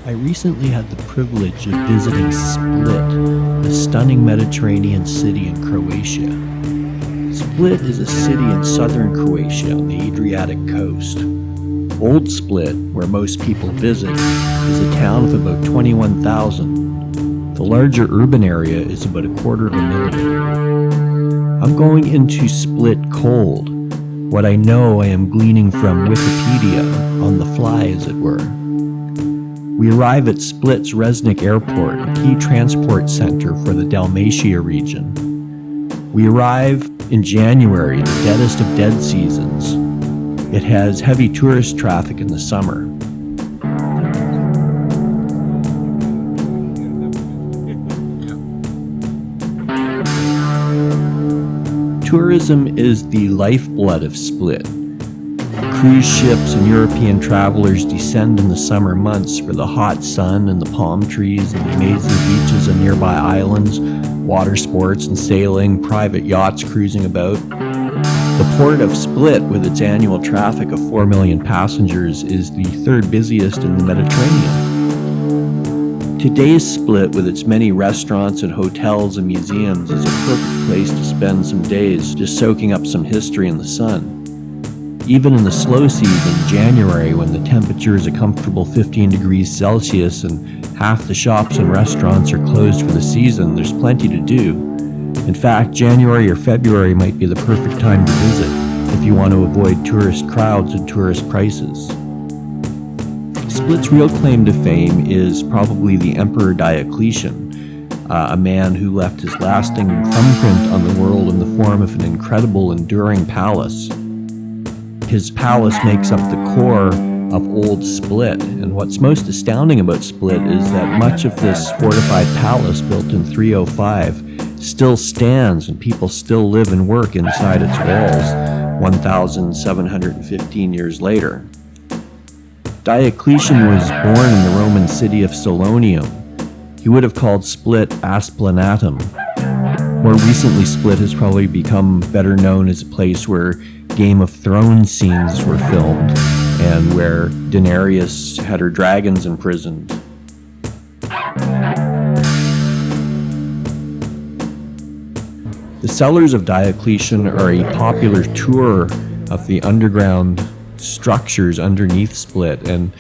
I recently had the privilege of visiting Split, a stunning Mediterranean city in Croatia. Split is a city in southern Croatia on the Adriatic coast. Old Split, where most people visit, is a town of about 21,000. The larger urban area is about 250,000. I'm going into Split cold. What I know I am gleaning from Wikipedia, on the fly as it were. We arrive at Split's Resnik Airport, a key transport center for the Dalmatia region. We arrive in January, the deadest of dead seasons. It has heavy tourist traffic in the summer. Tourism is the lifeblood of Split. Cruise ships and European travelers descend in the summer months for the hot sun and the palm trees and the amazing beaches and nearby islands, water sports and sailing, private yachts cruising about. The port of Split, with its annual traffic of 4 million passengers, is the third busiest in the Mediterranean. Today's Split, with its many restaurants and hotels and museums, is a perfect place to spend some days just soaking up some history in the sun. Even in the slow season, January, when the temperature is a comfortable 15 degrees Celsius and half the shops and restaurants are closed for the season, there's plenty to do. In fact, January or February might be the perfect time to visit if you want to avoid tourist crowds and tourist prices. Split's real claim to fame is probably the Emperor Diocletian, a man who left his lasting thumbprint on the world in the form of an incredible, enduring palace. His palace makes up the core of Old Split, and what's most astounding about Split is that much of this fortified palace, built in 305, still stands and people still live and work inside its walls 1,715 years later. Diocletian was born in the Roman city of Salonium. He would have called Split Asplanatum. More recently, Split has probably become better known as a place where Game of Thrones scenes were filmed and where Daenerys had her dragons imprisoned. The cellars of Diocletian are a popular tour of the underground structures underneath Split and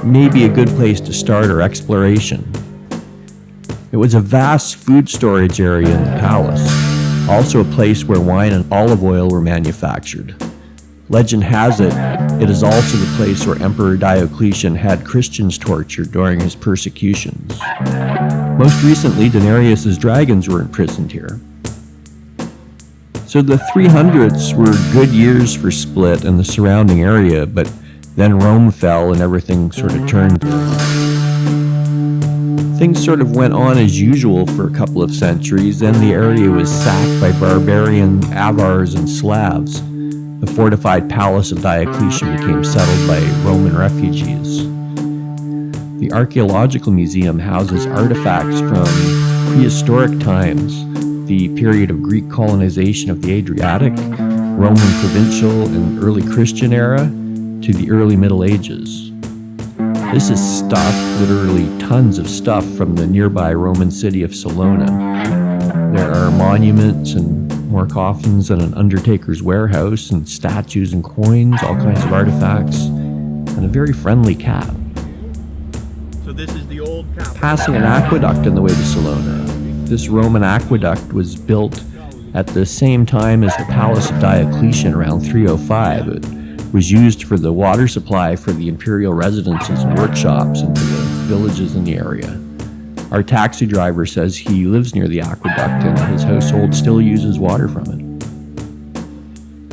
may be a good place to start our exploration. It was a vast food storage area in the palace, also a place where wine and olive oil were manufactured. Legend has it, it is also the place where Emperor Diocletian had Christians tortured during his persecutions. Most recently, Daenerys' dragons were imprisoned here. So the 300s were good years for Split and the surrounding area, but then Rome fell and everything sort of turned. Things sort of went on as usual for a couple of centuries, then the area was sacked by barbarian Avars and Slavs. The fortified palace of Diocletian became settled by Roman refugees. The Archaeological Museum houses artifacts from prehistoric times, the period of Greek colonization of the Adriatic, Roman provincial and early Christian era, to the early Middle Ages. This is stuff, literally tons of stuff, from the nearby Roman city of Salona. There are monuments and more coffins and an undertaker's warehouse and statues and coins, all kinds of artifacts, and a very friendly cat. So this is the old capital. Passing an aqueduct on the way to Salona. This Roman aqueduct was built at the same time as the Palace of Diocletian around 305. It was used for the water supply for the imperial residences and workshops and for the villages in the area. Our taxi driver says he lives near the aqueduct and his household still uses water from it.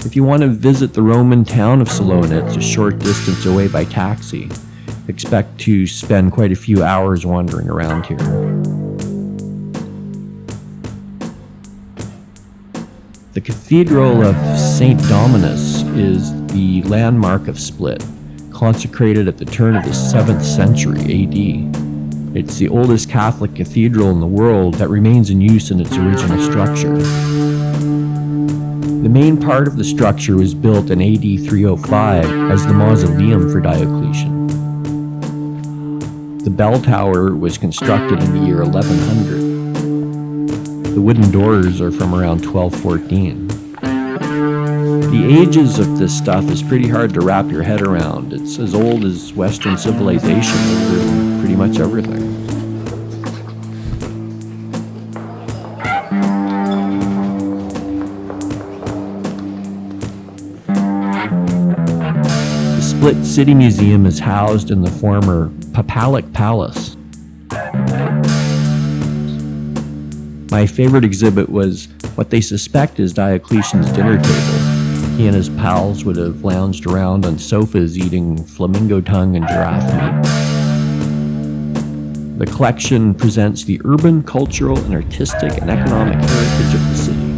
If you want to visit the Roman town of Salona, it's a short distance away by taxi. Expect to spend quite a few hours wandering around here. The Cathedral of St. Dominus is the landmark of Split, consecrated at the turn of the 7th century AD. It's the oldest Catholic cathedral in the world that remains in use in its original structure. The main part of the structure was built in AD 305 as the mausoleum for Diocletian. The The bell tower was constructed in the year 1100. The wooden doors are from around 1214. The ages of this stuff is pretty hard to wrap your head around. It's as old as Western civilization over pretty much everything. The Split City Museum is housed in the former Papalic Palace. My favorite exhibit was what they suspect is Diocletian's dinner table. He and his pals would have lounged around on sofas eating flamingo tongue and giraffe meat. The collection presents the urban, cultural, and artistic and economic heritage of the city.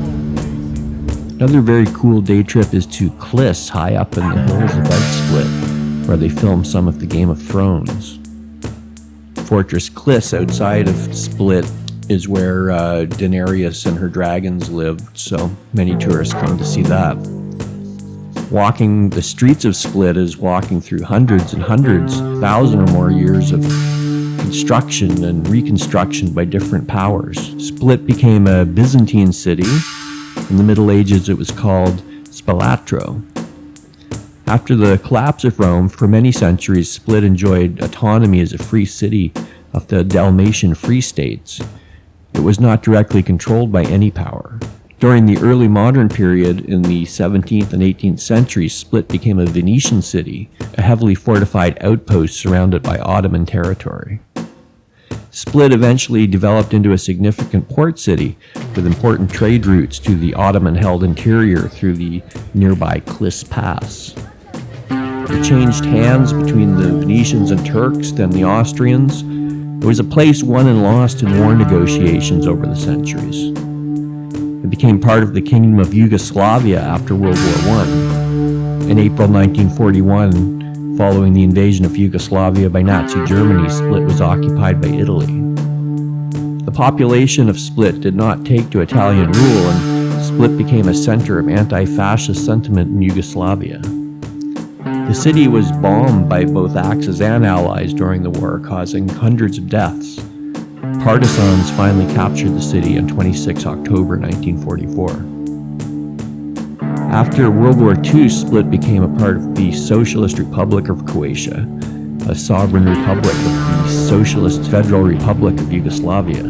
Another very cool day trip is to Klis, high up in the hills above Split, where they filmed some of the Game of Thrones. Fortress Klis outside of Split is where Daenerys and her dragons lived, so many tourists come to see that. Walking the streets of Split is walking through hundreds and hundreds, 1,000 or more years of construction and reconstruction by different powers. Split became a Byzantine city. In the Middle Ages, it was called Spalatro. After the collapse of Rome, for many centuries, Split enjoyed autonomy as a free city of the Dalmatian Free States. It was not directly controlled by any power. During the early modern period in the 17th and 18th centuries, Split became a Venetian city, a heavily fortified outpost surrounded by Ottoman territory. Split eventually developed into a significant port city with important trade routes to the Ottoman-held interior through the nearby Klis Pass. It changed hands between the Venetians and Turks, then the Austrians. It was a place won and lost in war negotiations over the centuries. It became part of the Kingdom of Yugoslavia after World War I. In April 1941, following the invasion of Yugoslavia by Nazi Germany, Split was occupied by Italy. The population of Split did not take to Italian rule, and Split became a center of anti-fascist sentiment in Yugoslavia. The city was bombed by both Axis and Allies during the war, causing hundreds of deaths. Partisans finally captured the city on 26 October 1944. After World War II, Split became a part of the Socialist Republic of Croatia, a sovereign republic of the Socialist Federal Republic of Yugoslavia.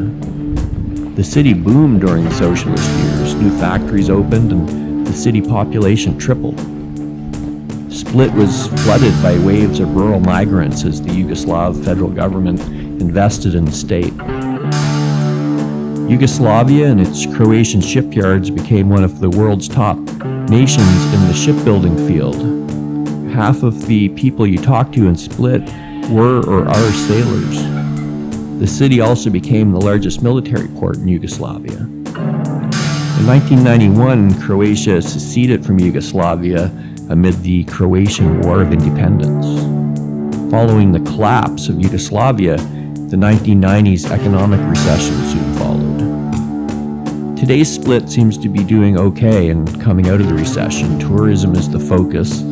The city boomed during the socialist years. New factories opened and the city population tripled. Split was flooded by waves of rural migrants as the Yugoslav federal government invested in the state. Yugoslavia and its Croatian shipyards became one of the world's top nations in the shipbuilding field. Half of the people you talk to in Split were or are sailors. The city also became the largest military port in Yugoslavia. In 1991, Croatia seceded from Yugoslavia amid the Croatian War of Independence. Following the collapse of Yugoslavia, the 1990s economic recession soon followed. Today's Split seems to be doing okay and coming out of the recession. Tourism is the focus.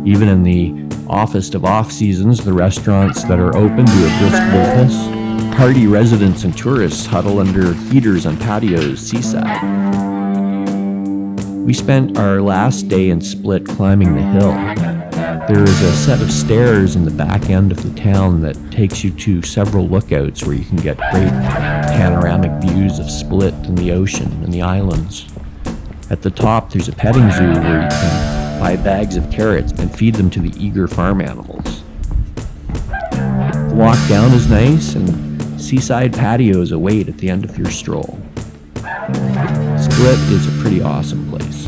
Even in the offest of off-seasons, the restaurants that are open do a brisk business. Hardy residents and tourists huddle under heaters on patios seaside. We spent our last day in Split climbing the hill. There is a set of stairs in the back end of the town that takes you to several lookouts where you can get great panoramic views of Split and the ocean and the islands. At the top, there's a petting zoo where you can buy bags of carrots and feed them to the eager farm animals. The walk down is nice, and seaside patios await at the end of your stroll. Split is a pretty awesome place.